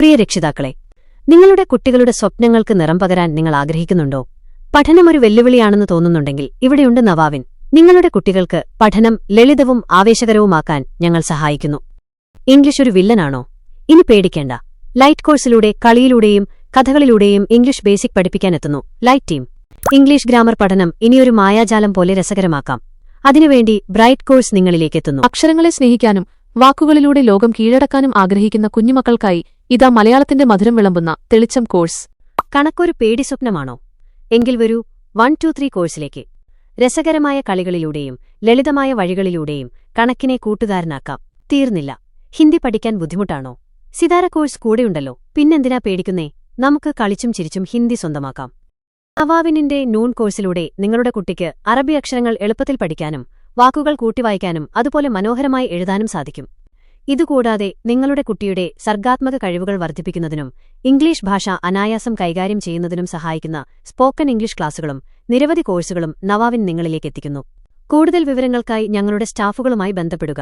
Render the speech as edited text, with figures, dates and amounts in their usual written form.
പ്രിയ രക്ഷിതാക്കളെ, നിങ്ങളുടെ കുട്ടികളുടെ സ്വപ്നങ്ങൾക്ക് നിറം പകരാൻ നിങ്ങൾ ആഗ്രഹിക്കുന്നുണ്ടോ? പഠനം ഒരു വെല്ലുവിളിയാണെന്ന് തോന്നുന്നുണ്ടെങ്കിൽ ഇവിടെയുണ്ട് നവാവിൻ. നിങ്ങളുടെ കുട്ടികൾക്ക് പഠനം ലളിതവും ആവേശകരവുമാക്കാൻ ഞങ്ങൾ സഹായിക്കുന്നു. ഇംഗ്ലീഷ് ഒരു വില്ലനാണോ? ഇനി പേടിക്കേണ്ട. ലൈറ്റ് കോഴ്സിലൂടെ കളിയിലൂടെയും കഥകളിലൂടെയും ഇംഗ്ലീഷ് ബേസിക് പഠിപ്പിക്കാനെത്തുന്നു ലൈറ്റ് ടീം. ഇംഗ്ലീഷ് ഗ്രാമർ പഠനം ഇനിയൊരു മായാജാലം പോലെ രസകരമാക്കാം. അതിനുവേണ്ടി ബ്രൈറ്റ് കോഴ്സ് നിങ്ങളിലേക്കെത്തുന്നു. അക്ഷരങ്ങളെ സ്നേഹിക്കാനും വാക്കുകളിലൂടെ ലോകം കീഴടക്കാനും ആഗ്രഹിക്കുന്ന കുഞ്ഞുമക്കൾക്കായി ഇതാ മലയാളത്തിന്റെ മധുരം വിളമ്പുന്ന തെളിച്ചം കോഴ്സ്. കണക്കൊരു പേടി സ്വപ്നമാണോ? എങ്കിൽ വരൂ 1-2-3 കോഴ്സിലേക്ക്. രസകരമായ കളികളിലൂടെയും ലളിതമായ വഴികളിലൂടെയും കണക്കിനെ കൂട്ടുകാരനാക്കാം. തീർന്നില്ല. ഹിന്ദി പഠിക്കാൻ ബുദ്ധിമുട്ടാണോ? സിതാര കോഴ്സ് കൂടെയുണ്ടല്ലോ. പിന്നെന്തിനാ പേടിക്കുന്നേ? നമുക്ക് കളിച്ചും ചിരിച്ചും ഹിന്ദി സ്വന്തമാക്കാം. നവാവിനിന്റെ നൂൺ കോഴ്സിലൂടെ നിങ്ങളുടെ കുട്ടിക്ക് അറബി അക്ഷരങ്ങൾ എളുപ്പത്തിൽ പഠിക്കാനും വാക്കുകൾ കൂട്ടിവായിക്കാനും അതുപോലെ മനോഹരമായി എഴുതാനും സാധിക്കും. ഇതുകൂടാതെ നിങ്ങളുടെ കുട്ടിയുടെ സർഗാത്മക കഴിവുകൾ വർദ്ധിപ്പിക്കുന്നതിനും ഇംഗ്ലീഷ് ഭാഷ അനായാസം കൈകാര്യം ചെയ്യുന്നതിനും സഹായിക്കുന്ന സ്പോക്കൺ ഇംഗ്ലീഷ് ക്ലാസുകളും നിരവധി കോഴ്സുകളും നവാവിൻ നിങ്ങളിലേക്കെത്തിക്കുന്നു. കൂടുതൽ വിവരങ്ങൾക്കായി ഞങ്ങളുടെ സ്റ്റാഫുകളുമായി ബന്ധപ്പെടുക.